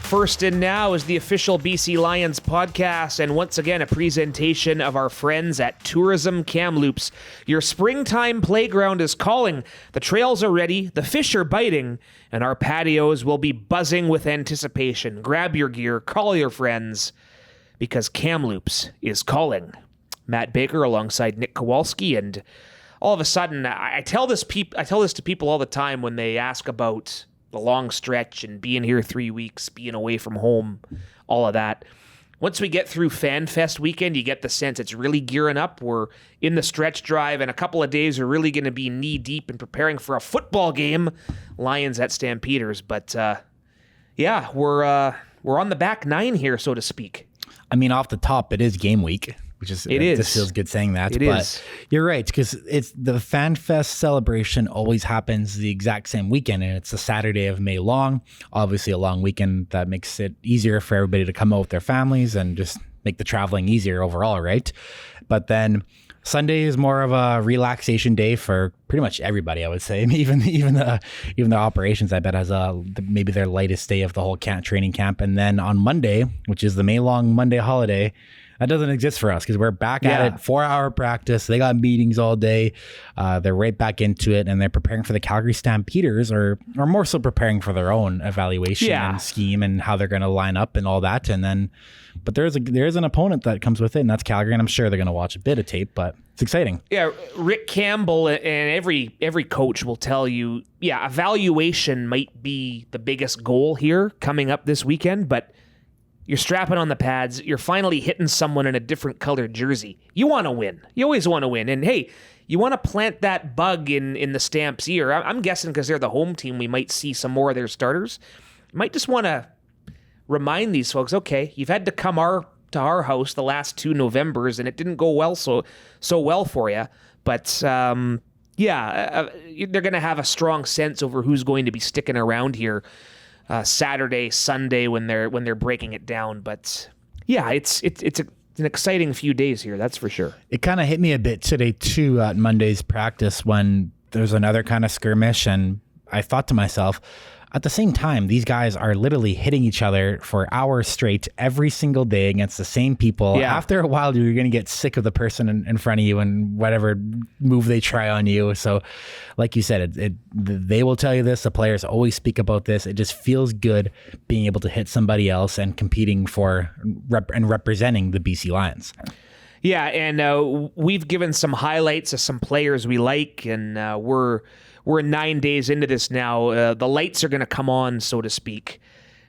First and Now is the official BC Lions podcast, and once again, a presentation of our friends at Tourism Kamloops. Your springtime playground is calling. The trails are ready, the fish are biting, and our patios will be buzzing with anticipation. Grab your gear, call your friends, because Kamloops is calling. Matt Baker alongside Nick Kowalski, and all of a sudden, I tell this to people all the time when they ask about the long stretch and being here 3 weeks, being away from home, all of that. Once we get through FanFest weekend, you get the sense it's really gearing up. We're in the stretch drive, and a couple of days are really going to be knee-deep in preparing for a football game, Lions at Stampeders. But, we're on the back nine here, so to speak. I mean, off the top, it is game week. It just feels good saying that. It is. You're right, because it's the FanFest celebration always happens the exact same weekend, and it's the Saturday of May long. Obviously, a long weekend that makes it easier for everybody to come out with their families and just make the traveling easier overall, right? But then Sunday is more of a relaxation day for pretty much everybody, I would say. Even the operations, I bet, has maybe their lightest day of the whole training camp. And then on Monday, which is the May long Monday holiday, that doesn't exist for us because we're back at it, 4-hour practice. They got meetings all day. They're right back into it, and they're preparing for the Calgary Stampeders, or more so preparing for their own evaluation and scheme and how they're going to line up and all that. And then, but there is an opponent that comes with it, and that's Calgary, and I'm sure they're going to watch a bit of tape, but it's exciting. Yeah, Rick Campbell and every coach will tell you, evaluation might be the biggest goal here coming up this weekend, but you're strapping on the pads. You're finally hitting someone in a different colored jersey. You want to win. You always want to win. And hey, you want to plant that bug in the Stamps' ear. I'm guessing because they're the home team, we might see some more of their starters. You might just want to remind these folks, okay, you've had to come to our house the last 2 Novembers, and it didn't go well so well for you. But they're going to have a strong sense over who's going to be sticking around here Saturday, Sunday when they're breaking it down. But it's an exciting few days here, that's for sure. It kind of hit me a bit today too at Monday's practice when there's another kind of skirmish, and I thought to myself, at the same time, these guys are literally hitting each other for hours straight every single day against the same people. Yeah. After a while, you're going to get sick of the person in front of you and whatever move they try on you. So like you said, they will tell you this. The players always speak about this. It just feels good being able to hit somebody else and competing for and representing the BC Lions. Yeah, and we've given some highlights of some players we like, and we're 9 days into this now. The lights are going to come on, so to speak.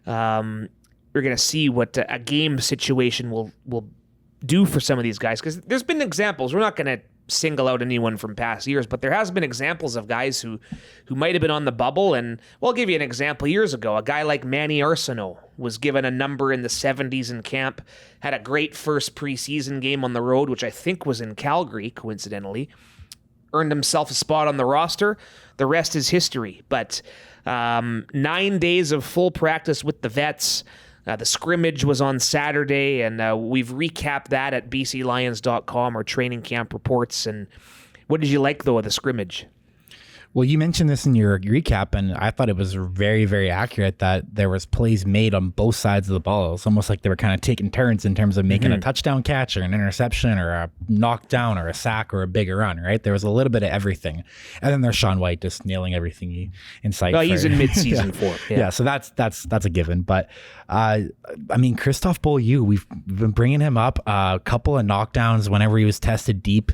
We're going to see what a game situation will do for some of these guys, because there's been examples. We're not going to single out anyone from past years, but there has been examples of guys who might have been on the bubble. And I'll give you an example. Years ago, a guy like Manny Arsenault was given a number in the 70s in camp, had a great first preseason game on the road, which I think was in Calgary, coincidentally. Earned himself a spot on the roster. The rest is history. But 9 days of full practice with the vets. The scrimmage was on Saturday, and we've recapped that at bclions.com, our training camp reports. And what did you like, though, of the scrimmage? Well, you mentioned this in your recap, and I thought it was very, very accurate that there was plays made on both sides of the ball. It's almost like they were kind of taking turns in terms of making a touchdown catch or an interception or a knockdown or a sack or a big run, right? There was a little bit of everything. And then there's Sean White just nailing everything in sight. Well, he's in mid-season form. Yeah, so that's a given. But, Christophe Beaulieu, we've been bringing him up a couple of knockdowns whenever he was tested deep.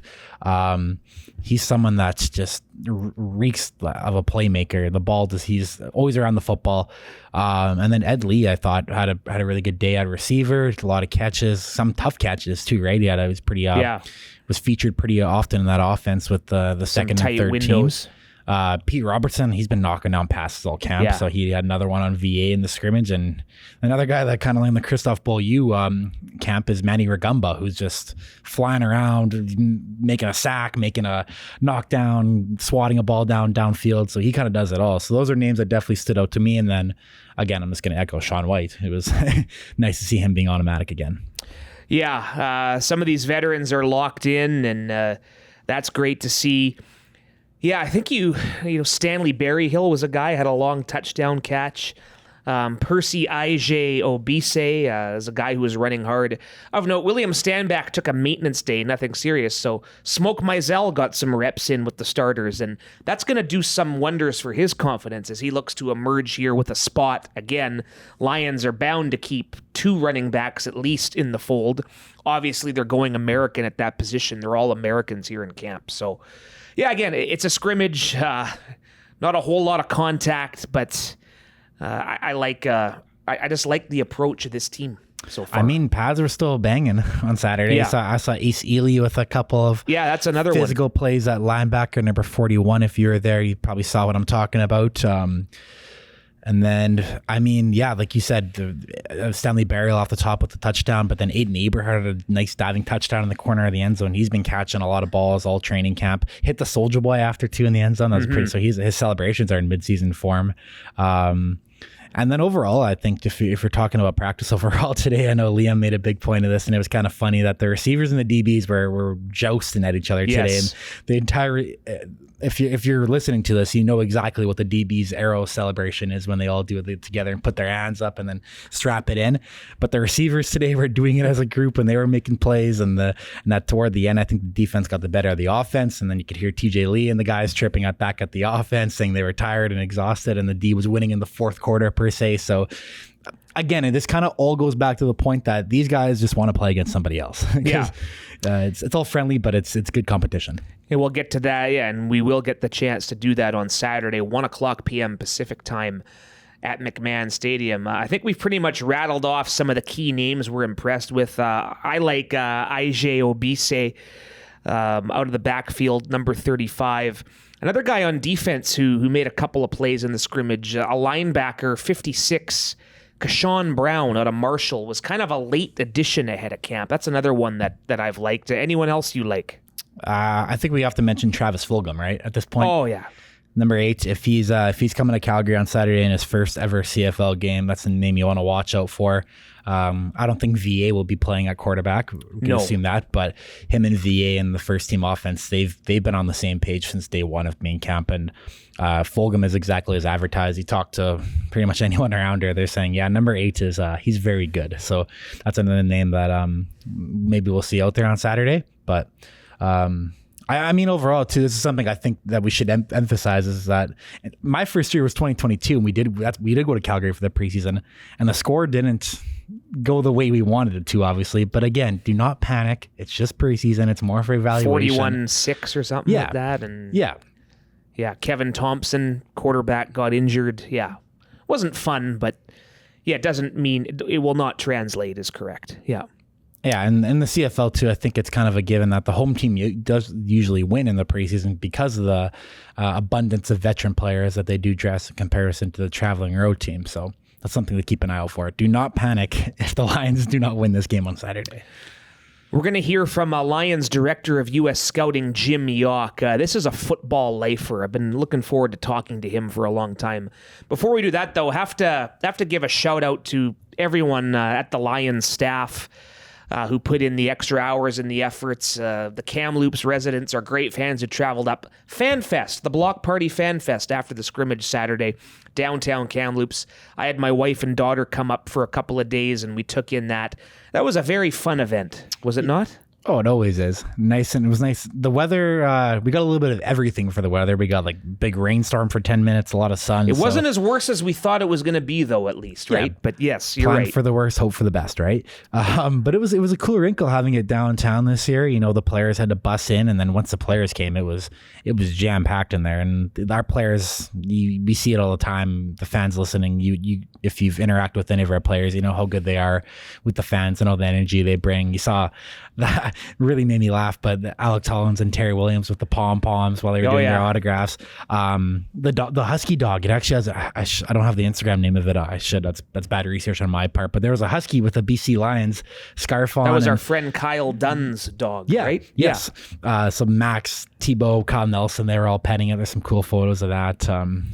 He's someone that's just reeks of a playmaker. The ball, he's always around the football. And then Ed Lee, I thought, had a really good day at receiver. A lot of catches, some tough catches too, right? Was featured pretty often in that offense with the second and third teams. Pete Robertson, he's been knocking down passes all camp, so he had another one on VA in the scrimmage. And another guy that kind of in the Christophe Beaulieu camp is Manny Ragumba, who's just flying around, making a sack, making a knockdown, swatting a ball downfield. So he kind of does it all. So those are names that definitely stood out to me. And then again, I'm just going to echo Sean White. It was nice to see him being automatic again. Yeah, some of these veterans are locked in, and that's great to see. Yeah, I think Stanley Berryhill was a guy, had a long touchdown catch. Percy IJ Obise is a guy who was running hard. Of note, William Stanback took a maintenance day, nothing serious. So Smoke Mizell got some reps in with the starters, and that's going to do some wonders for his confidence as he looks to emerge here with a spot. Again, Lions are bound to keep 2 running backs at least in the fold. Obviously, they're going American at that position. They're all Americans here in camp. So, yeah, again, it's a scrimmage. Not a whole lot of contact, but I just like the approach of this team so far. I mean, pads were still banging on Saturday. Yeah. I saw Ace Ely with a couple of that's another physical plays at linebacker, number 41. If you were there, you probably saw what I'm talking about. And then, I mean, yeah, like you said, Stanley Burial off the top with the touchdown, but then Aiden Eberhardt had a nice diving touchdown in the corner of the end zone. He's been catching a lot of balls all training camp. Hit the Soldier Boy after 2 in the end zone. That was pretty. So his celebrations are in midseason form. And then overall, I think if you're talking about practice overall today, I know Liam made a big point of this, and it was kind of funny that the receivers and the DBs were jousting at each other today. And the entire, if you're listening to this, you know exactly what the DB's arrow celebration is when they all do it together and put their hands up and then strap it in. But the receivers today were doing it as a group and they were making plays, and that toward the end, I think the defense got the better of the offense, and then you could hear TJ Lee and the guys tripping back at the offense, saying they were tired and exhausted, and the D was winning in the fourth quarter per se. So again, this kind of all goes back to the point that these guys just want to play against somebody else. Yeah. It's all friendly, but it's good competition. And we'll get to that, and we will get the chance to do that on Saturday, 1:00 p.m. Pacific time at McMahon Stadium. I think we've pretty much rattled off some of the key names we're impressed with. I like IJ Obise out of the backfield, number 35. Another guy on defense who made a couple of plays in the scrimmage, a linebacker, 56, Kashawn Brown out of Marshall, was kind of a late addition ahead of camp. That's another one that I've liked. Anyone else you like? I think we have to mention Travis Fulgham, right? At this point. Oh, yeah. Number 8, if he's coming to Calgary on Saturday in his first ever CFL game, that's the name you want to watch out for. I don't think VA will be playing at quarterback. We can assume that, but him and VA in the first team offense, they've been on the same page since day one of main camp, and Fulgham is exactly as advertised. He talked to pretty much anyone around here. They're saying, yeah, number 8 is he's very good. So that's another name that maybe we'll see out there on Saturday, but. I mean, overall, too, this is something I think that we should emphasize is that my first year was 2022, and we did go to Calgary for the preseason, and the score didn't go the way we wanted it to, obviously. But again, do not panic. It's just preseason. It's more for evaluation. 41-6 or something like that. And yeah, Kevin Thompson, quarterback, got injured. Yeah, wasn't fun, but yeah, it doesn't mean it will not translate is correct. Yeah. Yeah, and in the CFL, too, I think it's kind of a given that the home team does usually win in the preseason because of the abundance of veteran players that they do dress in comparison to the traveling road team. So that's something to keep an eye out for. Do not panic if the Lions do not win this game on Saturday. We're going to hear from Lions Director of U.S. Scouting, Jim Jauch. This is a football lifer. I've been looking forward to talking to him for a long time. Before we do that, though, have to give a shout-out to everyone at the Lions staff, who put in the extra hours and the efforts. The Kamloops residents are great fans who traveled up. FanFest, the Block Party FanFest after the scrimmage Saturday, downtown Kamloops. I had my wife and daughter come up for a couple of days, and we took in that. That was a very fun event, was it not? Oh, it always is. Nice, and it was nice. The weather, we got a little bit of everything for the weather. We got like big rainstorm for 10 minutes, a lot of sun. It wasn't as worse as we thought it was going to be, though, at least, right? Yeah. But yes, you're right. Plan for the worst, hope for the best, right? But it was a cool wrinkle having it downtown this year. You know, the players had to bus in, and then once the players came, it was jam packed in there. And our players, we see it all the time. The fans listening, you if you've interacted with any of our players, you know how good they are with the fans and all the energy they bring. You saw that really made me laugh, but Alex Hollins and Terry Williams with the pom-poms while they were doing their autographs. The husky dog, it actually has I don't have the Instagram name of it. I should. That's bad research on my part, but there was a husky with a BC Lions scarf on. That was our friend Kyle Dunn's dog, right? Yes. Yeah. So Max, Tebow, Kyle Nelson, they were all petting it. There's some cool photos of that.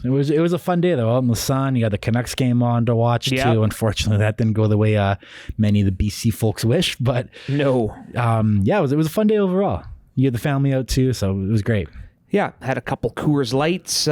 It was a fun day though, out in the sun. You had the Canucks game on to watch too. Unfortunately, that didn't go the way many of the BC folks wish, but no. It was a fun day overall. You had the family out too, so it was great. Yeah, had a couple Coors Lights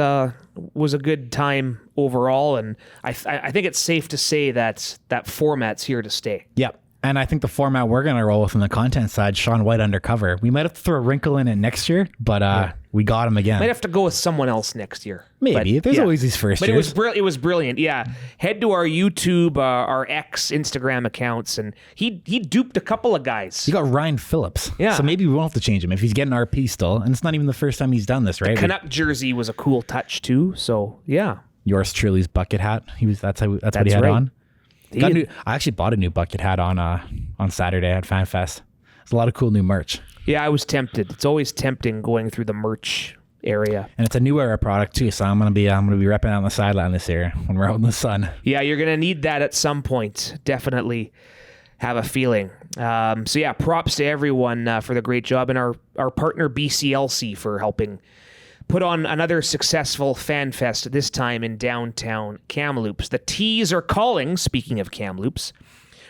was a good time overall, and I think it's safe to say that format's here to stay. Yep. And I think the format we're going to roll with on the content side, Sean White undercover. We might have to throw a wrinkle in it next year, but we got him again. Might have to go with someone else next year. Maybe. There's always these first years. But it was brilliant. Yeah. Head to our YouTube, our X, Instagram accounts, and he duped a couple of guys. You got Ryan Phillips. Yeah. So maybe we won't have to change him if he's getting RP still. And it's not even the first time he's done this, right? The Canuck jersey was a cool touch too. So yeah. Yours truly's bucket hat. That's what he had right. on. I actually bought a new bucket hat on Saturday at FanFest. There's a lot of cool new merch. Yeah, I was tempted. It's always tempting going through the merch area. And it's a new era product too, so I'm gonna be repping on the sideline this year when we're out in the sun. Yeah, you're gonna need that at some point. Definitely have a feeling. So yeah, props to everyone for the great job, and our partner BCLC for helping put on another successful FanFest, this time in downtown Kamloops. The T's are calling, speaking of Kamloops.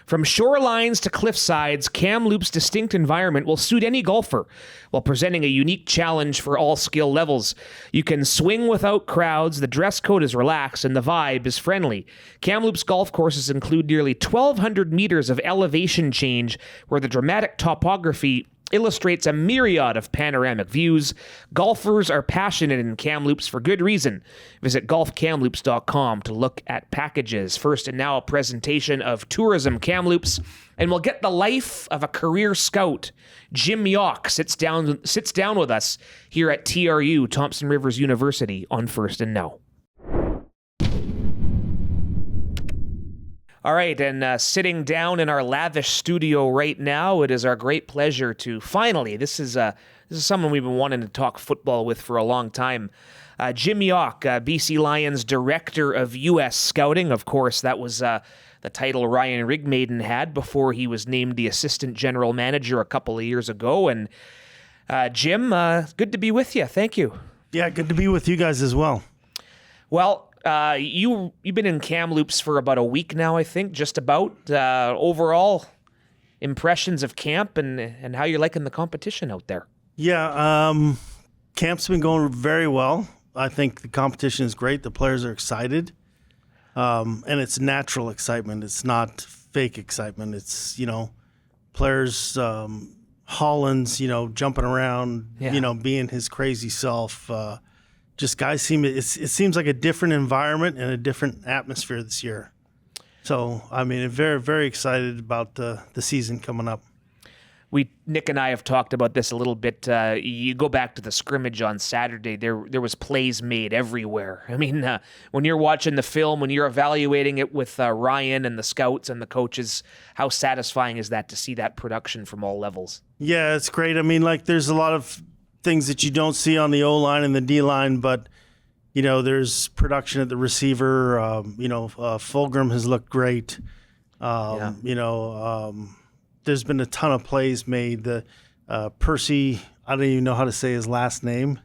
From shorelines to cliffsides, Kamloops' distinct environment will suit any golfer while presenting a unique challenge for all skill levels. You can swing without crowds, the dress code is relaxed, and the vibe is friendly. Kamloops golf courses include nearly 1,200 meters of elevation change where the dramatic topography illustrates a myriad of panoramic views. Golfers are passionate in Kamloops for good reason. Visit golfkamloops.com to look at packages. First and now a presentation of Tourism Kamloops, and we'll get the life of a career scout. Jim Jauch sits down with us here at TRU, Thompson Rivers University, on First and Now. All right, and sitting down in our lavish studio right now, it is our great pleasure to finally, this is someone we've been wanting to talk football with for a long time, Jim Jauch, BC Lions Director of U.S. Scouting. Of course, that was the title Ryan Rigmaiden had before he was named the Assistant General Manager a couple of years ago. And Jim, good to be with you. Thank you. Yeah, good to be with you guys as well. Well, you've been in Kamloops for about a week now, I think, just about. Overall impressions of camp and how you're liking the competition out there. Yeah, camp's been going very well. I think the competition is great. The players are excited, and it's natural excitement. It's not fake excitement. It's, players, Hollins, jumping around, being his crazy self. Just guys it seems like a different environment and a different atmosphere this year. So, very, very excited about the season coming up. Nick and I have talked about this a little bit. You go back to the scrimmage on Saturday, there was plays made everywhere. When you're watching the film, when you're evaluating it with Ryan and the scouts and the coaches, how satisfying is that to see that production from all levels? Yeah, it's great. There's a lot of things that you don't see on the O-line and the D-line, but, there's production at the receiver. Fulgham has looked great. There's been a ton of plays made. Percy, I don't even know how to say his last name.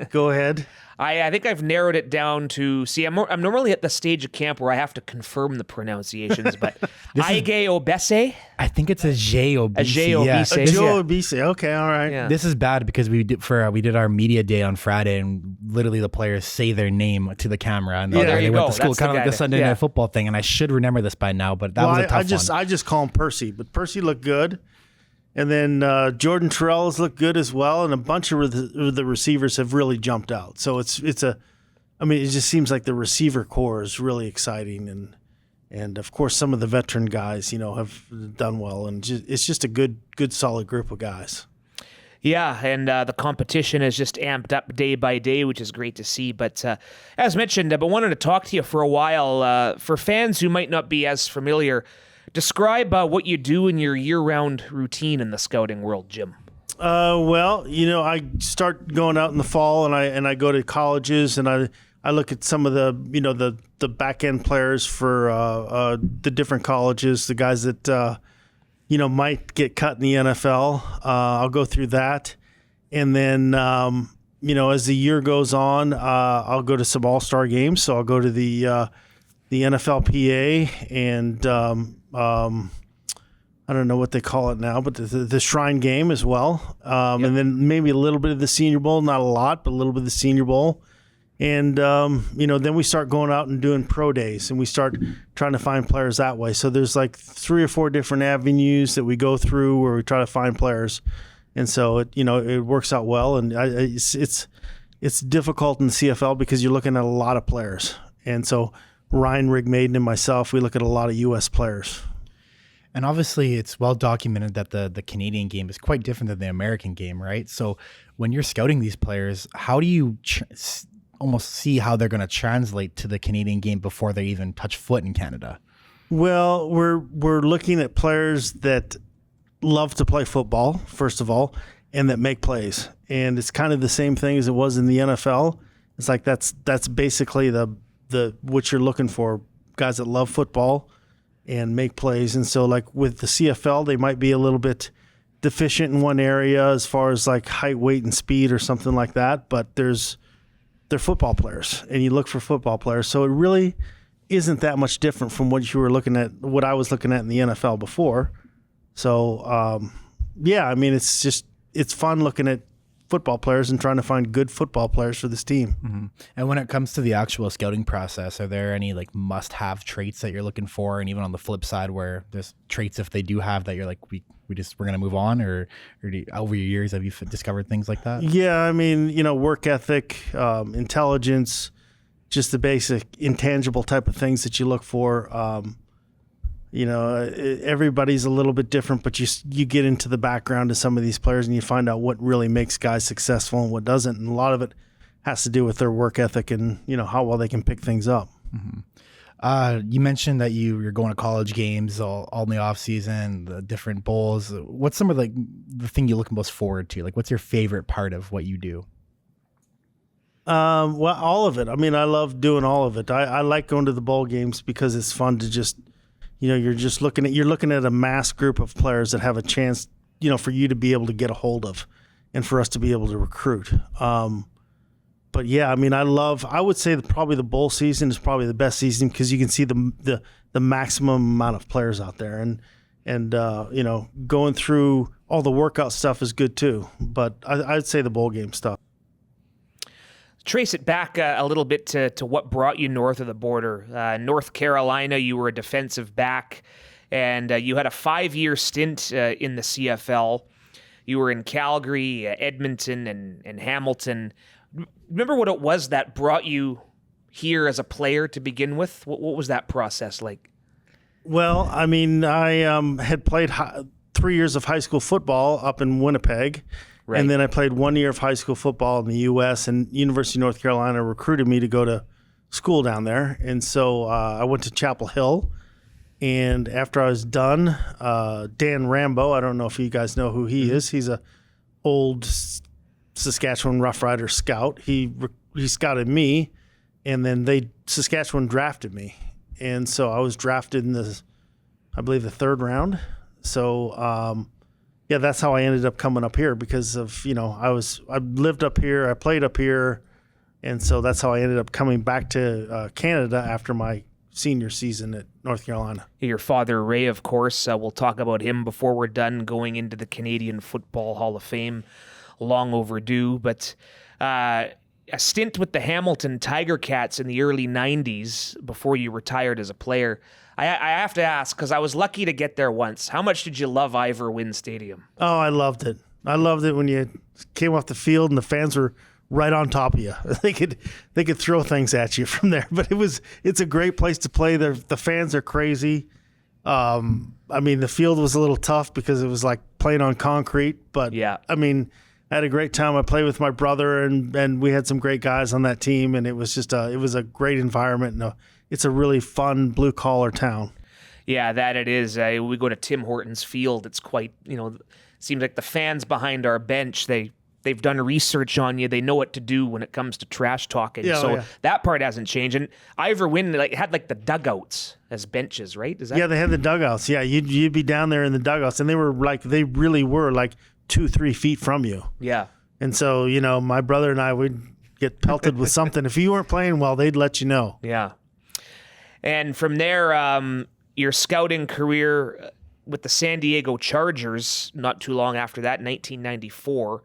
Go ahead. I think I've narrowed it down to, I'm normally at the stage of camp where I have to confirm the pronunciations, but Ige Obese? I think it's a J Obese. A J Obese. A Joe Obese. Okay, all right. Yeah. This is bad because we did our media day on Friday, and literally the players say their name to the camera, and they went to school, kind of like the Sunday Night Football thing. And I should remember this by now, but that was a tough one. I just call him Percy, but Percy looked good. And then Jordan Terrell has looked good as well, and a bunch of the receivers have really jumped out. So it just seems like the receiver core is really exciting, and of course some of the veteran guys, have done well, and it's just a good solid group of guys. Yeah, and the competition has just amped up day by day, which is great to see. But as mentioned, I've been wanting to talk to you for a while. For fans who might not be as familiar, describe what you do in your year-round routine in the scouting world, Jim. I start going out in the fall, and I go to colleges, and I look at some of the back-end players for the different colleges, the guys that might get cut in the NFL. I'll go through that, and then as the year goes on, I'll go to some all-star games. So I'll go to the NFLPA and I don't know what they call it now, but the Shrine Game as well. And then maybe a little bit of the Senior Bowl, not a lot, but a little bit of the Senior Bowl. And, then we start going out and doing pro days, and we start trying to find players that way. So there's like 3 or 4 different avenues that we go through where we try to find players. And so it works out well. And it's difficult in the CFL because you're looking at a lot of players. And so Ryan Rigmaiden and myself, we look at a lot of U.S. players. And obviously, it's well documented that the Canadian game is quite different than the American game, right? So when you're scouting these players, how do you almost see how they're going to translate to the Canadian game before they even touch foot in Canada? Well, we're looking at players that love to play football, first of all, and that make plays. And it's kind of the same thing as it was in the NFL. It's like that's basically the what you're looking for, guys that love football and make plays. And so like with the CFL, they might be a little bit deficient in one area as far as like height, weight, and speed or something like that, but they're football players, and you look for football players. So it really isn't that much different from what I was looking at in the NFL before. So, it's fun looking at football players and trying to find good football players for this team. Mm-hmm. And when it comes to the actual scouting process, are there any like must-have traits that you're looking for? And even on the flip side, where there's traits, if they do have, that you're like, we're going to move on, or over your years, have you discovered things like that? Yeah. Work ethic, intelligence, just the basic intangible type of things that you look for. Everybody's a little bit different, but you get into the background of some of these players and you find out what really makes guys successful and what doesn't. And a lot of it has to do with their work ethic and, how well they can pick things up. Mm-hmm. You mentioned that you're going to college games all in the off season, the different bowls. What's some of the thing you look most forward to? Like, what's your favorite part of what you do? Well, all of it. I love doing all of it. I like going to the bowl games because it's fun to just, you're looking at a mass group of players that have a chance, for you to be able to get a hold of and for us to be able to recruit. But yeah, I would say that probably the bowl season is probably the best season because you can see the maximum amount of players out there, and going through all the workout stuff is good too. But I'd say the bowl game stuff. Trace it back a little bit to what brought you north of the border. North Carolina, you were a defensive back, and you had a 5-year stint in the CFL. You were in Calgary, Edmonton, and Hamilton. Remember what it was that brought you here as a player to begin with? What was that process like? Well, I had played 3 years of high school football up in Winnipeg. Right. And then I played 1 year of high school football in the U.S., and University of North Carolina recruited me to go to school down there. And so I went to Chapel Hill. And after I was done, Dan Rambo, I don't know if you guys know who he is. He's a old Saskatchewan Rough Rider scout. He scouted me, and then Saskatchewan drafted me. And so I was drafted in I believe the 3rd round. So, that's how I ended up coming up here because of, I lived up here, I played up here. And so that's how I ended up coming back to Canada after my senior season at North Carolina. Your father, Ray, of course, we'll talk about him before we're done going into the Canadian Football Hall of Fame. Long overdue, but a stint with the Hamilton Tiger Cats in the early 90s before you retired as a player. I have to ask, because I was lucky to get there once. How much did you love Ivor Wynne Stadium? Oh, I loved it. I loved it when you came off the field and the fans were right on top of you. They could throw things at you from there. But it's a great place to play. The fans are crazy. The field was a little tough because it was like playing on concrete. But yeah, I had a great time. I played with my brother, and we had some great guys on that team, and it was just it was a great environment, and it's a really fun blue collar town. Yeah, that it is. We go to Tim Hortons Field. It's quite, seems like the fans behind our bench, they've done research on you. They know what to do when it comes to trash talking. Yeah. That part hasn't changed. And Ivor Wynne had the dugouts as benches, right? Is that? Yeah, they had the dugouts. Yeah, you'd be down there in the dugouts, and they really were 2-3 feet from you. Yeah. And so, my brother and I would get pelted with something. If you weren't playing well, they'd let you know. Yeah. And from there, your scouting career with the San Diego Chargers, not too long after that, 1994.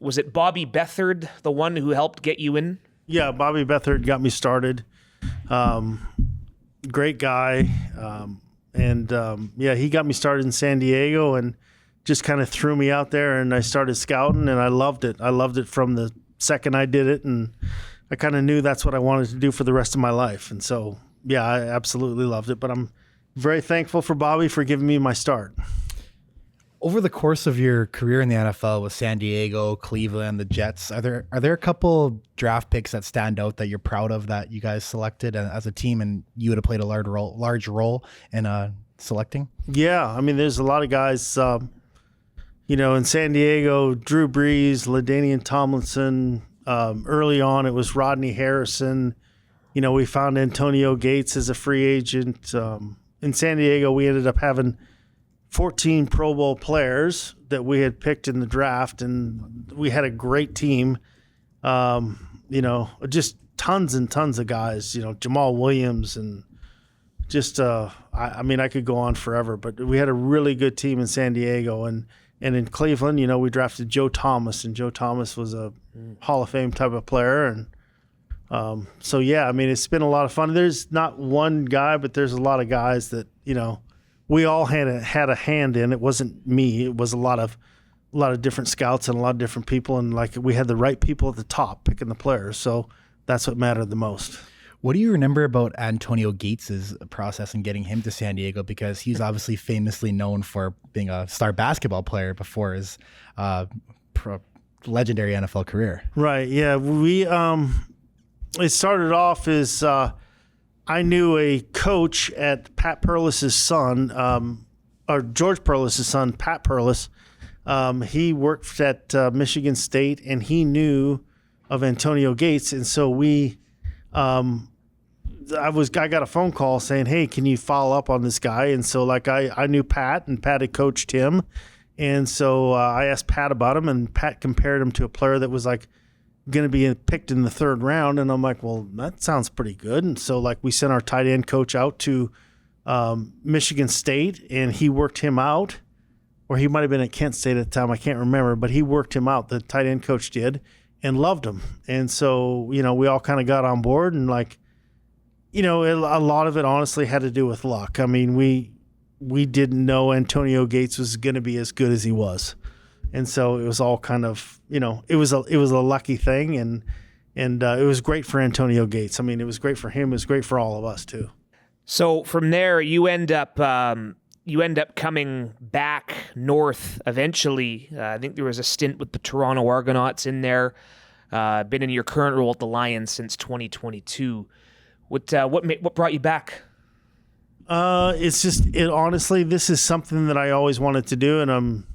Was it Bobby Beathard, the one who helped get you in? Yeah, Bobby Beathard got me started. Great guy. He got me started in San Diego and just kind of threw me out there, and I started scouting, and I loved it. I loved it from the second I did it, and I kind of knew that's what I wanted to do for the rest of my life. And so, yeah, I absolutely loved it. But I'm very thankful for Bobby for giving me my start. Over the course of your career in the NFL with San Diego, Cleveland, the Jets, are there a couple draft picks that stand out that you're proud of that you guys selected as a team, and you would have played a large role in selecting? Yeah, I mean, there's a lot of guys. In San Diego, Drew Brees, LaDainian Tomlinson. Early on, it was Rodney Harrison. We found Antonio Gates as a free agent. In San Diego, we ended up having 14 Pro Bowl players that we had picked in the draft, and we had a great team. Just tons and tons of guys, Jamal Williams, and just, I could go on forever, but we had a really good team in San Diego. And in Cleveland, we drafted Joe Thomas, and Joe Thomas was a Hall of Fame type of player. And it's been a lot of fun. There's not one guy, but there's a lot of guys that, we all had a hand in. It wasn't me. It was a lot of different scouts and a lot of different people, and we had the right people at the top picking the players. So that's what mattered the most. What do you remember about Antonio Gates' process in getting him to San Diego? Because he's obviously famously known for being a star basketball player before his legendary NFL career. Right. Yeah. It started off as I knew a coach at Pat Perlis's son, or George Perlis's son, Pat Perlis. He worked at Michigan State, and he knew of Antonio Gates, and so I got a phone call saying, "Hey, can you follow up on this guy?" And so I knew Pat, and Pat had coached him, and so I asked Pat about him, and Pat compared him to a player that was going to be picked in the third round. And I'm like, well, that sounds pretty good. And so we sent our tight end coach out to Michigan State, and he worked him out, or he might've been at Kent State at the time. I can't remember, but he worked him out. The tight end coach did, and loved him. And so, we all kind of got on board, and a lot of it honestly had to do with luck. I mean, we didn't know Antonio Gates was going to be as good as he was. And so it was all kind of, it was a lucky thing, and it was great for Antonio Gates. I mean, it was great for him. It was great for all of us too. So from there, you end up coming back north eventually. I think there was a stint with the Toronto Argonauts in there. Been in your current role at the Lions since 2022. What brought you back? Honestly, this is something that I always wanted to do, and I'm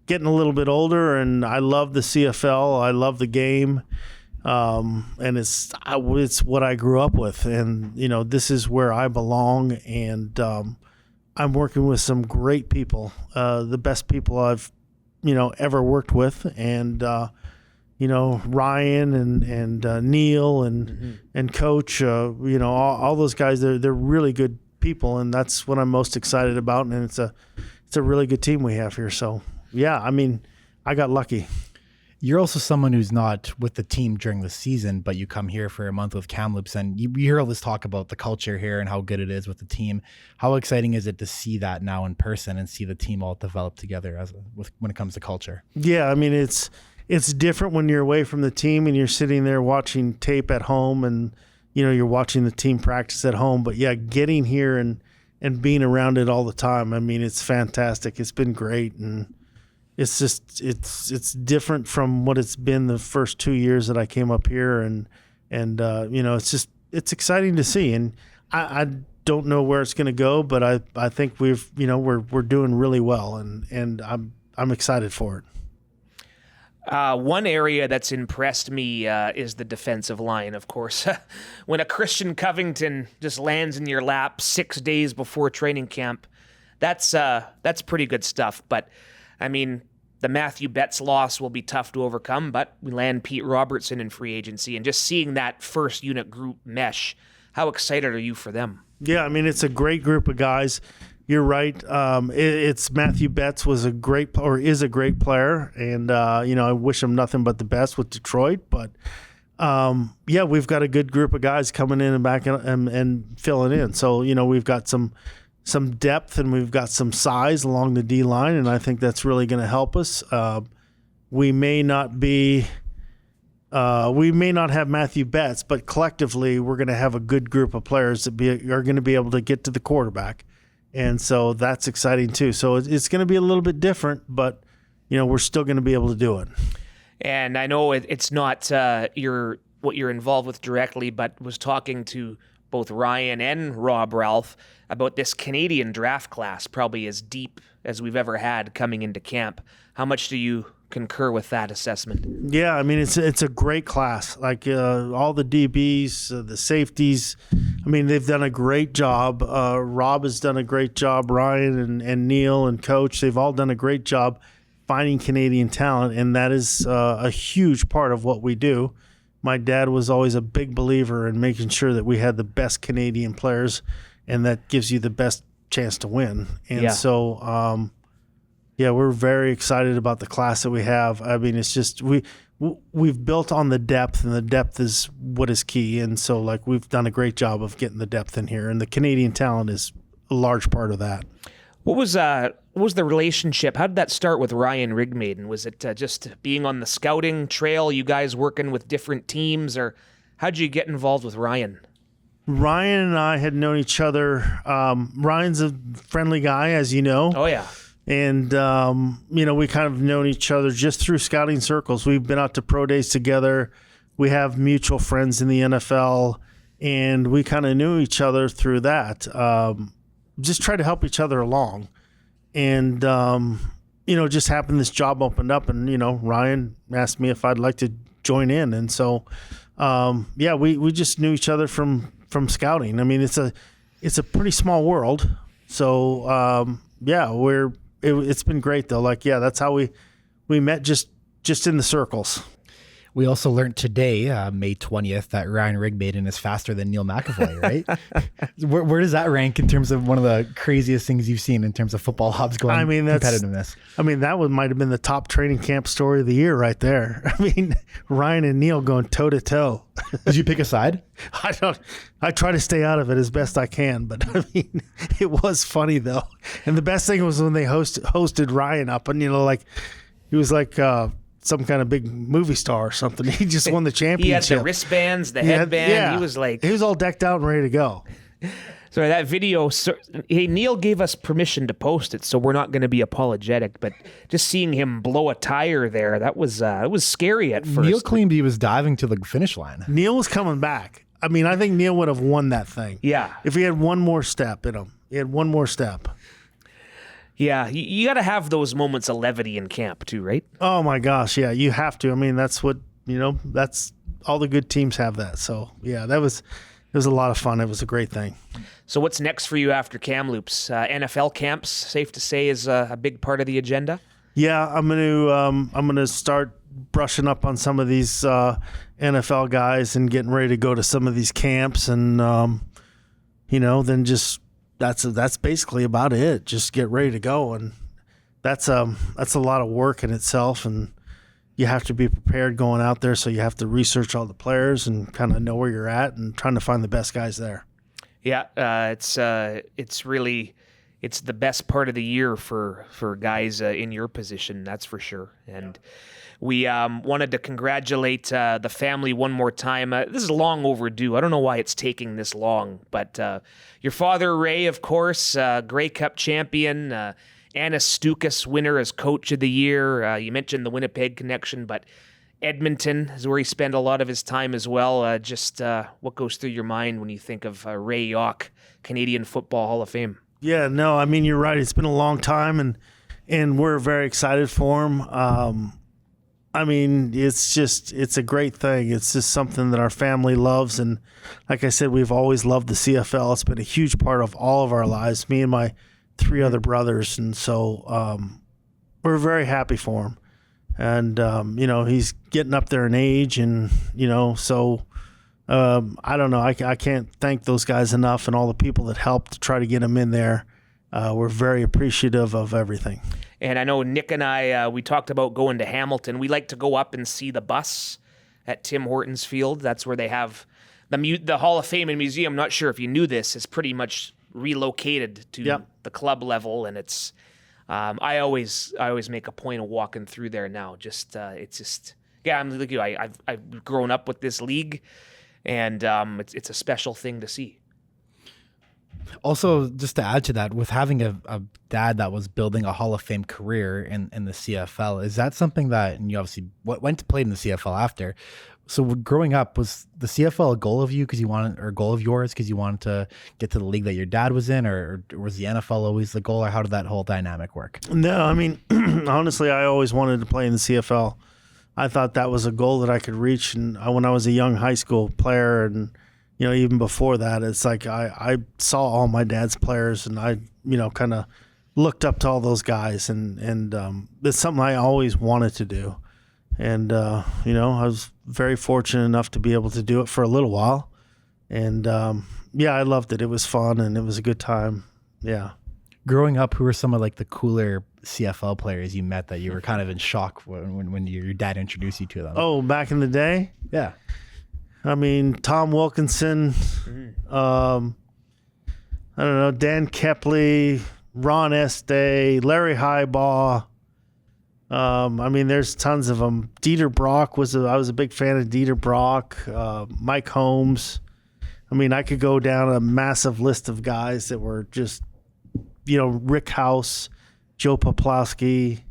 getting a little bit older, and I love the CFL. I love the game, and it's what I grew up with, and this is where I belong. And I'm working with some great people, the best people I've ever worked with, and Ryan and Neil and Coach, all those guys. They're really good people, and that's what I'm most excited about. And it's a really good team we have here. So. Yeah, I mean, I got lucky. You're also someone who's not with the team during the season, but you come here for a month with Kamloops, and you hear all this talk about the culture here and how good it is with the team. How exciting is it to see that now in person and see the team all develop together when it comes to culture? Yeah, I mean, it's different when you're away from the team and you're sitting there watching tape at home, and you're watching the team practice at home. But yeah, getting here and being around it all the time, I mean, it's fantastic. It's been great, and it's just it's different from what it's been the first 2 years that I came up here, and it's exciting to see. And I don't know where it's going to go, but I think we're doing really well, and I'm excited for it. One area that's impressed me is the defensive line, of course. When a Christian Covington just lands in your lap 6 days before training camp, that's pretty good stuff. But I mean, the Matthew Betts loss will be tough to overcome, but we land Pete Robertson in free agency, and just seeing that first unit group mesh, how excited are you for them? Yeah, I mean, it's a great group of guys. You're right. It's Matthew Betts is a great player, and I wish him nothing but the best with Detroit. But Yeah, we've got a good group of guys coming in and back and filling in. So, we've got some depth and we've got some size along the D line, and I think that's really going to help us. We may not have Matthew Betts, but collectively we're going to have a good group of players that are going to be able to get to the quarterback. And so that's exciting too. So it's going to be a little bit different, but we're still going to be able to do it. And I know it's not what you're involved with directly, but was talking to both Ryan and Rob Ralph about this Canadian draft class, probably as deep as we've ever had coming into camp. How much do you concur with that assessment? Yeah, I mean, it's a great class. Like all the DBs, the safeties, I mean, they've done a great job. Rob has done a great job. Ryan and Neil and Coach, they've all done a great job finding Canadian talent, and that is a huge part of what we do. My dad was always a big believer in making sure that we had the best Canadian players, and that gives you the best chance to win. And so, we're very excited about the class that we have. I mean, it's just we've built on the depth, and the depth is what is key. And so, we've done a great job of getting the depth in here, and the Canadian talent is a large part of that. What was the relationship? How did that start with Ryan Rigmaiden? Was it just being on the scouting trail, you guys working with different teams, or how'd you get involved with Ryan? Ryan and I had known each other. Ryan's a friendly guy, as you know. Oh, yeah. And, we kind of known each other just through scouting circles. We've been out to pro days together. We have mutual friends in the NFL, and we kind of knew each other through that. Just try to help each other along. And, just happened this job opened up, and, Ryan asked me if I'd like to join in. And so, we just knew each other from scouting. I mean, it's a pretty small world. So, it's been great though. That's how we met, just in the circles. We also learned today, May 20th, that Ryan Rigmaiden is faster than Neil McAvoy, right? Where does that rank in terms of one of the craziest things you've seen in terms of football hubs going competitiveness? That might have been the top training camp story of the year right there. I mean, Ryan and Neil going toe to toe. Did you pick a side? I try to stay out of it as best I can, but I mean, it was funny though. And the best thing was when they hosted Ryan up, and he was like some kind of big movie star or something. He just won the championship. He had the wristbands, the headband. Yeah. He was all decked out and ready to go. So that video, Neil gave us permission to post it, so we're not going to be apologetic. But just seeing him blow a tire there, it was scary at first. Neil claimed he was diving to the finish line. Neil was coming back. I mean, I think Neil would have won that thing. Yeah. If he had one more step in him. He had one more step. Yeah, you got to have those moments of levity in camp too, right? Oh my gosh, yeah, you have to. I mean, that's what, that's all the good teams have that. So, yeah, it was a lot of fun. It was a great thing. So what's next for you after Kamloops? NFL camps, safe to say, is a big part of the agenda? Yeah, I'm going to start brushing up on some of these NFL guys and getting ready to go to some of these camps, and then just that's basically about it. Just get ready to go, and that's a lot of work in itself, and you have to be prepared going out there. So you have to research all the players and kind of know where you're at and trying to find the best guys there. Yeah, it's the best part of the year for guys in your position, that's for sure. And we wanted to congratulate the family one more time. This is long overdue. I don't know why it's taking this long, but your father, Ray, of course, Grey Cup champion, Anna Stukas winner as Coach of the Year. You mentioned the Winnipeg connection, but Edmonton is where he spent a lot of his time as well. What goes through your mind when you think of Ray Jauch, Canadian Football Hall of Fame? Yeah, no, I mean, you're right. It's been a long time, and we're very excited for him. I mean, it's a great thing. It's just something that our family loves. And like I said, we've always loved the CFL. It's been a huge part of all of our lives, me and my 3 other brothers. And so we're very happy for him. And, he's getting up there in age, and, so I don't know. I can't thank those guys enough, and all the people that helped to try to get him in there. We're very appreciative of everything. And I know Nick and I, we talked about going to Hamilton. We like to go up and see the bus at Tim Hortons Field. That's where they have the Hall of Fame and Museum. I'm not sure if you knew this, is pretty much relocated to the club level, and it's I always make a point of walking through there now. It's just I'm like you. I've grown up with this league, and it's a special thing to see. Also, just to add to that, with having a dad that was building a Hall of Fame career in the CFL, is that something that, and you obviously went to play in the CFL after, so growing up, was the CFL a goal of you because you wanted, or a goal of yours because you wanted to get to the league that your dad was in, or was the NFL always the goal, or how did that whole dynamic work? No, I mean, honestly, I always wanted to play in the CFL. I thought that was a goal that I could reach, and when I was a young high school player, and even before that, it's like I saw all my dad's players, and I kind of looked up to all those guys, and it's something I always wanted to do. And I was very fortunate enough to be able to do it for a little while, and I loved it. It was fun, and it was a good time. Yeah. Growing up, who were some of like the cooler CFL players you met that you were kind of in shock when your dad introduced you to them? Oh, back in the day? Yeah. I mean, Tom Wilkinson, I don't know, Dan Kepley, Ron Este, Larry Highbaugh. I mean, there's tons of them. Dieter Brock I was a big fan of Dieter Brock, Mike Holmes. I mean, I could go down a massive list of guys that were just, Rick House, Joe Poplawski.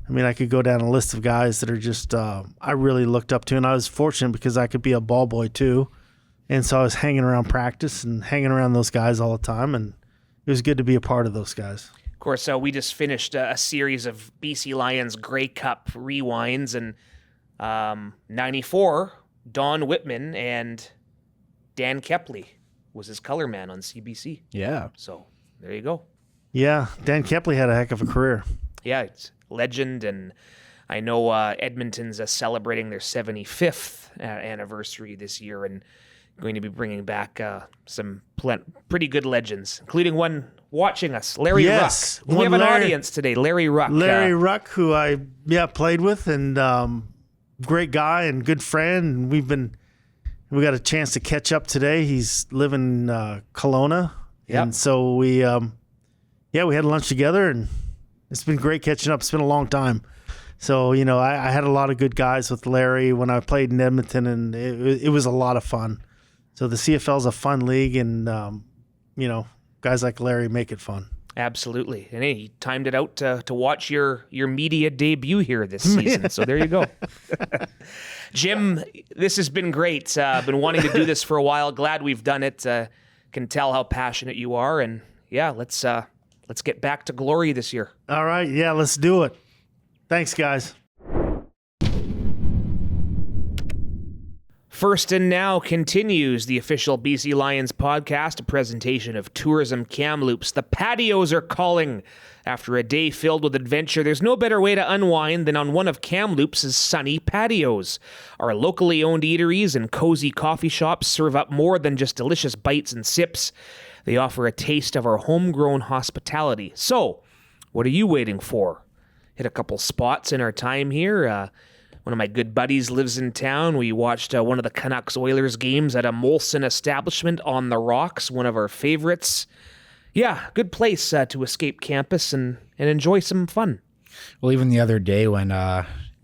I mean, I could go down a list of guys that are just I really looked up to, and I was fortunate because I could be a ball boy too, and so I was hanging around practice and hanging around those guys all the time, and it was good to be a part of those guys. Of course, we just finished a series of BC Lions Grey Cup rewinds, and 94, Don Whitman and Dan Kepley was his color man on CBC. Yeah. So there you go. Yeah, Dan Kepley had a heck of a career. Yeah, it's legend, and I know Edmonton's celebrating their 75th anniversary this year, and going to be bringing back some pretty good legends, including one watching us, Larry Ruck. We have an audience today, Larry Ruck. Larry Ruck, who I played with, and great guy and good friend. And we got a chance to catch up today. He's living in Kelowna, and so we had lunch together, and it's been great catching up. It's been a long time. So, I had a lot of good guys with Larry when I played in Edmonton, and it was a lot of fun. So the CFL is a fun league, and, guys like Larry make it fun. Absolutely. And he timed it out to watch your media debut here this season. So there you go. Jim, this has been great. I've been wanting to do this for a while. Glad we've done it. Can tell how passionate you are. And let's get back to glory this year. All right. Yeah, let's do it. Thanks, guys. First and Now continues the official BC Lions podcast, a presentation of Tourism Kamloops. The patios are calling. After a day filled with adventure, there's no better way to unwind than on one of Kamloops' sunny patios. Our locally owned eateries and cozy coffee shops serve up more than just delicious bites and sips. They offer a taste of our homegrown hospitality. So, what are you waiting for? Hit a couple spots in our time here. One of my good buddies lives in town. We watched one of the Canucks-Oilers games at a Molson establishment on the Rocks, one of our favorites. Yeah, good place to escape campus and enjoy some fun. Well, even the other day when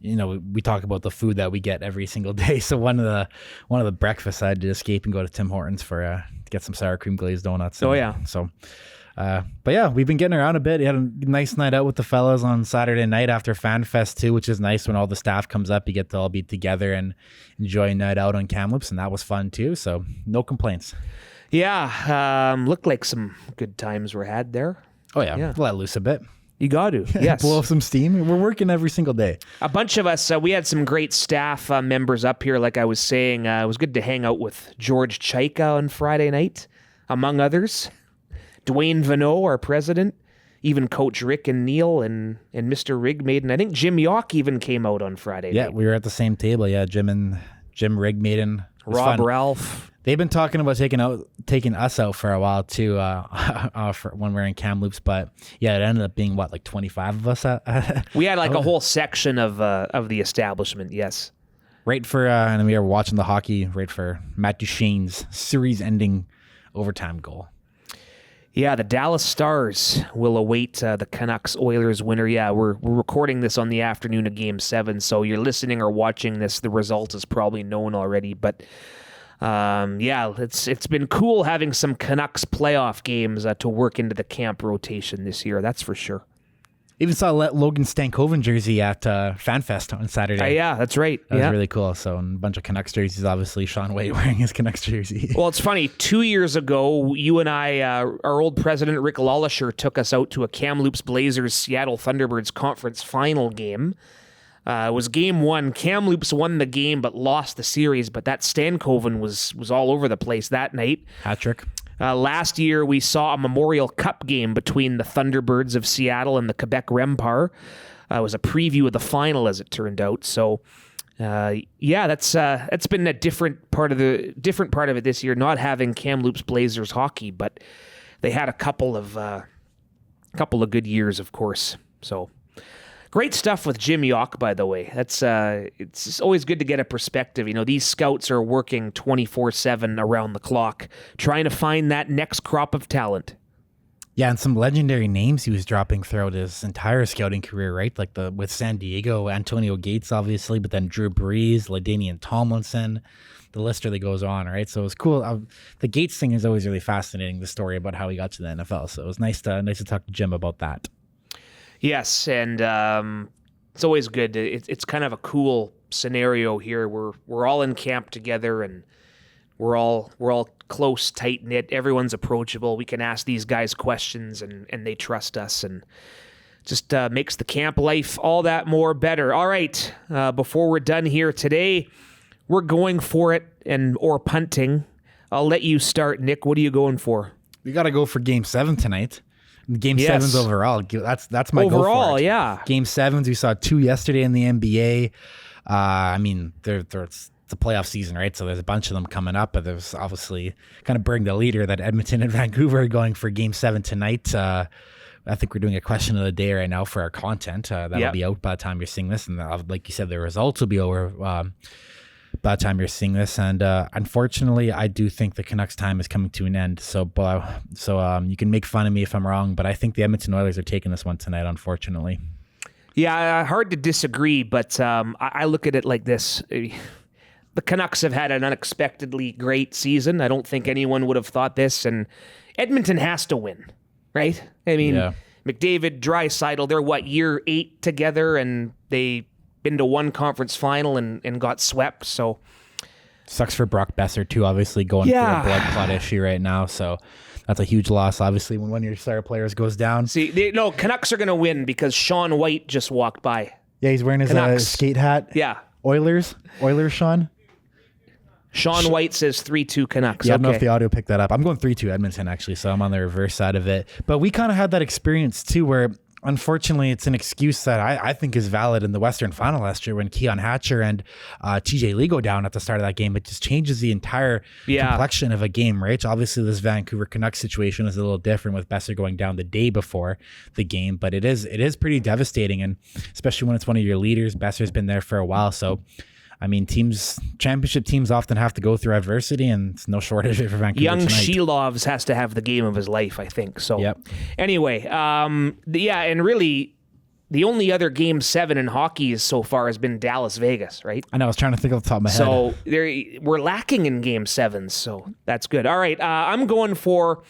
we talk about the food that we get every single day. So one of the breakfasts I had to escape and go to Tim Hortons for to get some sour cream glazed donuts. Oh yeah. So. But yeah, we've been getting around a bit. We had a nice night out with the fellas on Saturday night after FanFest too, which is nice when all the staff comes up. You get to all be together and enjoy a night out on Kamloops, and that was fun too. So no complaints. Yeah, looked like some good times were had there. Oh yeah. Let loose a bit. You got to, yes. Blow off some steam. We're working every single day. A bunch of us, we had some great staff members up here, like I was saying. It was good to hang out with George Chaika on Friday night, among others. Dwayne Vanneau, our president, even Coach Rick and Neil and Mr. Rigmaiden. I think Jim Jauch even came out on Friday Yeah, night. we were at the same table. Yeah, Jim Rigmaiden. Rob Ralph. They've been talking about taking us out for a while too, for when we're in Kamloops. But yeah, it ended up being like 25 of us. We had like a whole section of the establishment. Yes. right for, and we are watching the hockey, right for Matt Duchene's series-ending overtime goal. Yeah, the Dallas Stars will await the Canucks-Oilers winner. Yeah, we're recording this on the afternoon of Game 7, so you're listening or watching this, the result is probably known already. But yeah, it's been cool having some Canucks playoff games to work into the camp rotation this year, that's for sure. Even saw Logan Stankoven jersey at FanFest on Saturday. Yeah, that's right. That was really cool. So, and a bunch of Canucks jerseys, obviously. Sean White wearing his Canucks jersey. Well, it's funny. 2 years ago, you and I, our old president, Rick Lawlisher, took us out to a Kamloops Blazers Seattle Thunderbirds conference final game. It was game 1. Kamloops won the game but lost the series, but that Stankoven was all over the place that night. Hat trick. Last year, we saw a Memorial Cup game between the Thunderbirds of Seattle and the Quebec Rempart. It was a preview of the final, as it turned out. So, yeah, that's been a different part of it this year. Not having Kamloops Blazers hockey, but they had a couple of good years, of course. So. Great stuff with Jim Jauch, by the way. That's it's always good to get a perspective. You know, these scouts are working 24/7 around the clock, trying to find that next crop of talent. Yeah, and some legendary names he was dropping throughout his entire scouting career, right? Like with San Diego, Antonio Gates, obviously, but then Drew Brees, LaDainian Tomlinson. The list really goes on, right? So it was cool. The Gates thing is always really fascinating. The story about how he got to the NFL. So it was nice to talk to Jim about that. Yes, and it's always good. It's kind of a cool scenario here. We're all in camp together, and we're all close, tight knit. Everyone's approachable. We can ask these guys questions, and they trust us, and just makes the camp life all that more better. All right, before we're done here today, we're going for it or punting. I'll let you start, Nick. What are you going for? We got to go for Game 7 tonight. Game 7s overall. That's my overall, go for it. Yeah. Game 7s, we saw 2 yesterday in the NBA. I mean, it's the playoff season, right? So there's a bunch of them coming up, but there's obviously kind of bring the leader that Edmonton and Vancouver are going for Game 7 tonight. I think we're doing a question of the day right now for our content. That'll be out by the time you're seeing this, and like you said, the results will be over by the time you're seeing this. And unfortunately, I do think the Canucks' time is coming to an end. So you can make fun of me if I'm wrong, but I think the Edmonton Oilers are taking this one tonight, unfortunately. Yeah, hard to disagree, but I look at it like this. The Canucks have had an unexpectedly great season. I don't think anyone would have thought this, and Edmonton has to win, right? I mean, McDavid, Draisaitl, they're year 8 together, and they been to one conference final and got swept. So sucks for Brock Besser too, obviously going through a blood clot issue right now. So that's a huge loss, obviously, when one of your star players goes down. See, Canucks are going to win because Sean White just walked by. Yeah, he's wearing his skate hat. Yeah. Oilers, Sean. Sean White says 3-2 Canucks. Yeah, I don't know if the audio picked that up. I'm going 3-2 Edmonton, actually, so I'm on the reverse side of it. But we kind of had that experience too where unfortunately, it's an excuse that I think is valid in the Western Final last year when Keon Hatcher and TJ Lee go down at the start of that game. It just changes the entire complexion of a game, right? Obviously, this Vancouver Canucks situation is a little different with Besser going down the day before the game, but it is pretty devastating, and especially when it's one of your leaders. Besser's been there for a while, so I mean, championship teams often have to go through adversity, and it's no shortage of it for Vancouver Young tonight. Shilovs has to have the game of his life, I think. So, yep. Anyway, and really, the only other Game 7 in hockey so far has been Dallas-Vegas, right? I know, I was trying to think off the top of my head. So, we're lacking in Game 7s, so that's good. All right, I'm going for...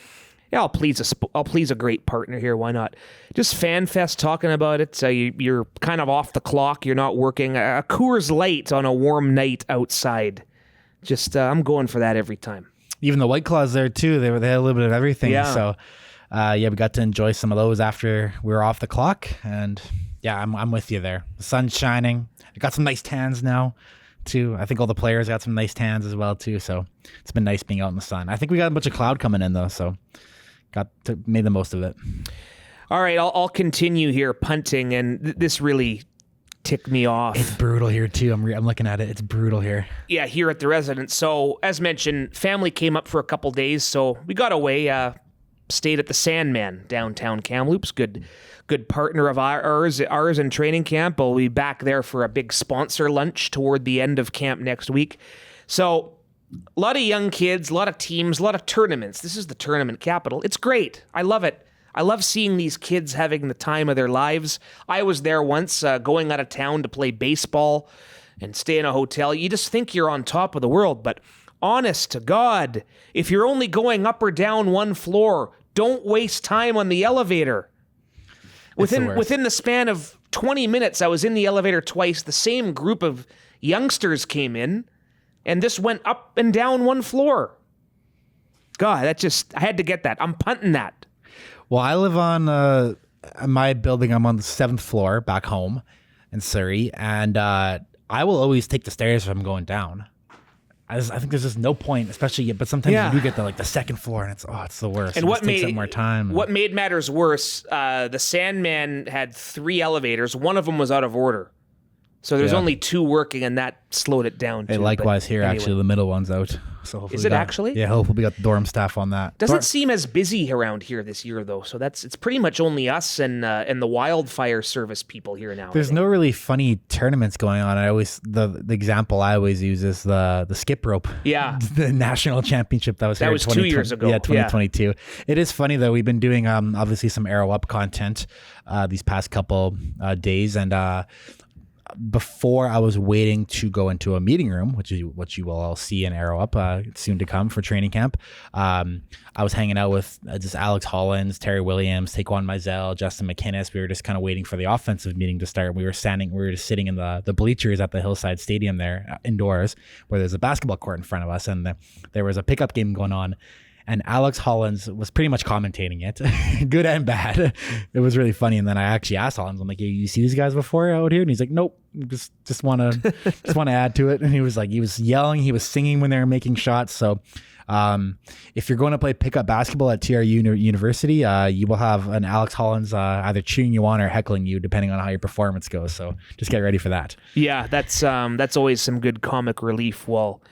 Yeah, I'll please a great partner here. Why not? Just FanFest talking about it. So you're kind of off the clock. You're not working. A Coors Light on a warm night outside. Just I'm going for that every time. Even the White Claws there too. They had a little bit of everything. Yeah. So we got to enjoy some of those after we were off the clock. And yeah, I'm with you there. The sun's shining. I got some nice tans now too. I think all the players got some nice tans as well too. So it's been nice being out in the sun. I think we got a bunch of cloud coming in though. So made the most of it. All right, I'll continue here punting, and this really ticked me off. It's brutal here too. I'm looking at it. It's brutal here. Yeah, here at the residence. So as mentioned, family came up for a couple days, so we got away. stayed at the Sandman downtown Kamloops. Good partner of ours in training camp. We'll be back there for a big sponsor lunch toward the end of camp next week. So a lot of young kids, a lot of teams, a lot of tournaments. This is the tournament capital. It's great. I love it. I love seeing these kids having the time of their lives. I was there once going out of town to play baseball and stay in a hotel. You just think you're on top of the world, but honest to God, if you're only going up or down one floor, don't waste time on the elevator. Within the span of 20 minutes, I was in the elevator twice. The same group of youngsters came in, and this went up and down one floor. God, I had to get that. I'm punting that. Well, I live on my building. I'm on the 7th floor back home in Surrey, and I will always take the stairs if I'm going down. I think there's just no point, especially, but sometimes you do get the second floor, and it's the worst. And what takes up more time. What made matters worse, the Sandman had 3 elevators. One of them was out of order. So there's only 2 working, and that slowed it down. Hey, likewise here, anyway. Actually, the middle one's out. So is it actually? Yeah, hopefully we got the dorm staff on that. Doesn't seem as busy around here this year, though. So it's pretty much only us and the wildfire service people here now. There's no really funny tournaments going on. The example I always use is the skip rope. Yeah, the national championship that was 2 years ago. Yeah, 2022. Yeah. It is funny though. We've been doing obviously some Arrow Up content these past couple days, and before I was waiting to go into a meeting room, which you will all see in Arrow Up soon to come for training camp. I was hanging out with just Alex Hollins, Terry Williams, Taekwon Mizell, Justin McInnes. We were just kind of waiting for the offensive meeting to start. We were just sitting in the bleachers at the Hillside Stadium there indoors, where there's a basketball court in front of us, and there was a pickup game going on. And Alex Hollins was pretty much commentating it, good and bad. It was really funny. And then I actually asked Hollins, I'm like, hey, you see these guys before out here? And he's like, nope, just want to add to it. And he was yelling, he was singing when they were making shots. So if you're going to play pickup basketball at TRU University, you will have an Alex Hollins either cheering you on or heckling you, depending on how your performance goes. So just get ready for that. Yeah, that's always some good comic relief while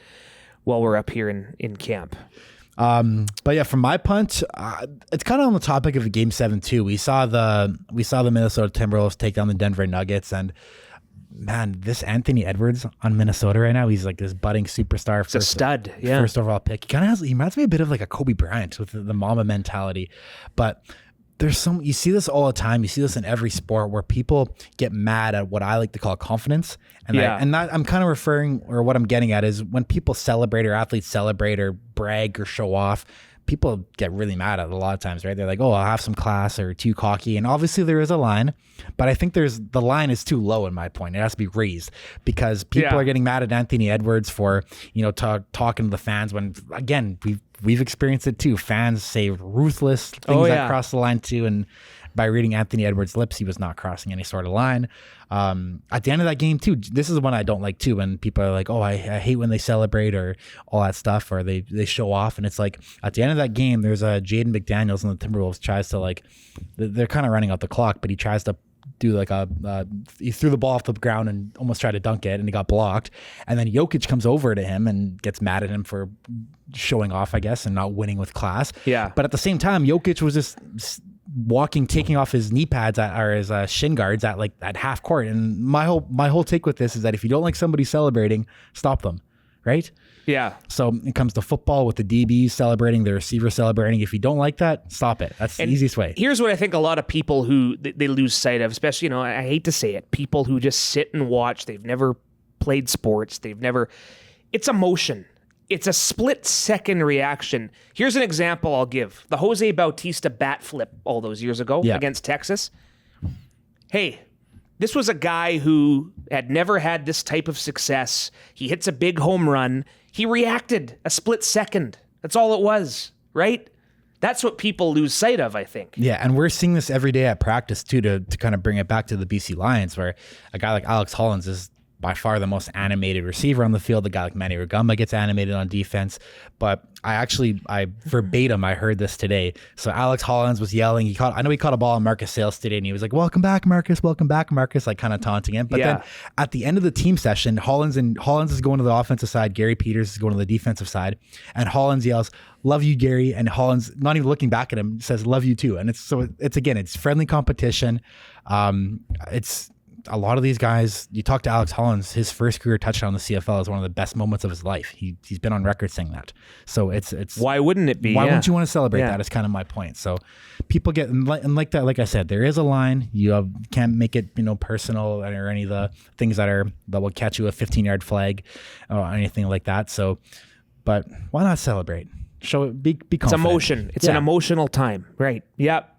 we're up here in camp. But yeah, from my punt, it's kind of on the topic of Game 7 too. We saw the Minnesota Timberwolves take down the Denver Nuggets, and man, this Anthony Edwards on Minnesota right now, he's like this budding superstar. It's a stud, yeah. First overall pick. He reminds me a bit of like a Kobe Bryant with the Mamba mentality, but you see this all the time. You see this in every sport where people get mad at what I like to call confidence. And I'm kind of referring, or what I'm getting at is when people celebrate or athletes celebrate or brag or show off, people get really mad at it a lot of times, right? They're like, oh, I'll have some class, or too cocky. And obviously there is a line, but I think the line is too low in my point. It has to be raised because people are getting mad at Anthony Edwards for, talking to the fans when, again, we've experienced it too. Fans say ruthless things that cross the line too. And by reading Anthony Edwards' lips, he was not crossing any sort of line. At the end of that game too, this is one I don't like too, when people are like, oh, I hate when they celebrate or all that stuff, or they show off. And it's like, at the end of that game, there's a Jaden McDaniels on the Timberwolves tries to, like, they're kind of running out the clock, but he tries to do like he threw the ball off the ground and almost tried to dunk it, and he got blocked. And then Jokic comes over to him and gets mad at him for showing off, I guess, and not winning with class. Yeah. But at the same time, Jokic was just taking off his knee pads or his shin guards at half court. And my whole take with this is that if you don't like somebody celebrating, stop them, right? Yeah. So it comes to football with the DBs celebrating, the receiver celebrating. If you don't like that, stop it. That's the easiest way. Here's what I think a lot of people who they lose sight of, especially, I hate to say it, people who just sit and watch. They've never played sports. It's emotion. It's a split-second reaction. Here's an example I'll give. The Jose Bautista bat flip all those years ago against Texas. Hey, this was a guy who had never had this type of success. He hits a big home run. He reacted a split second. That's all it was, right? That's what people lose sight of, I think. Yeah, and we're seeing this every day at practice, too, to kind of bring it back to the BC Lions, where a guy like Alex Hollins is by far the most animated receiver on the field. The guy like Manny Rugamba gets animated on defense. But I verbatim, I heard this today. So Alex Hollins was yelling. I know he caught a ball on Marcus Sales today, and he was like, welcome back, Marcus, like kind of taunting him. But then at the end of the team session, Hollins is going to the offensive side. Gary Peters is going to the defensive side. And Hollins yells, love you, Gary. And Hollins, not even looking back at him, says, love you too. And it's friendly competition. It's a lot of these guys. You talk to Alex Hollins, his first career touchdown in the CFL is one of the best moments of his life. He's been on record saying that. So it's why wouldn't it be? Why wouldn't you want to celebrate that? Is kind of my point. So people get, and like that, like I said, there is a line. You can't make it personal or any of the things that will catch you a 15-yard flag or anything like that. So, but why not celebrate? Show it. Be confident. It's emotion. It's an emotional time, right? Yep.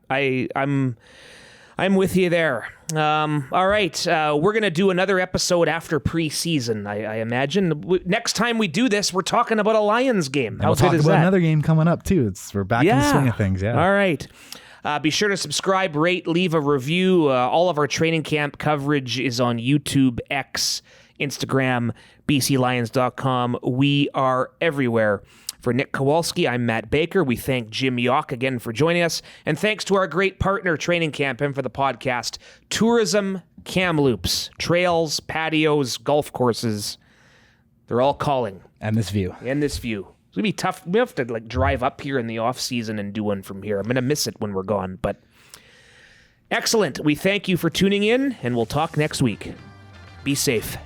I'm with you there. All right. We're going to do another episode after preseason, I imagine. Next time we do this, we're talking about a Lions game. How good is that? Another game coming up, too. We're back in the swing of things. Yeah. All right. Be sure to subscribe, rate, leave a review. All of our training camp coverage is on YouTube, X, Instagram, bclions.com. We are everywhere. For Nick Kowalski, I'm Matt Baker. We thank Jim Jauch again for joining us. And thanks to our great partner, Training Camp, and for the podcast, Tourism Kamloops. Trails, patios, golf courses. They're all calling. And this view. It's going to be tough. We have to drive up here in the off season and do one from here. I'm going to miss it when we're gone. But excellent. We thank you for tuning in, and we'll talk next week. Be safe.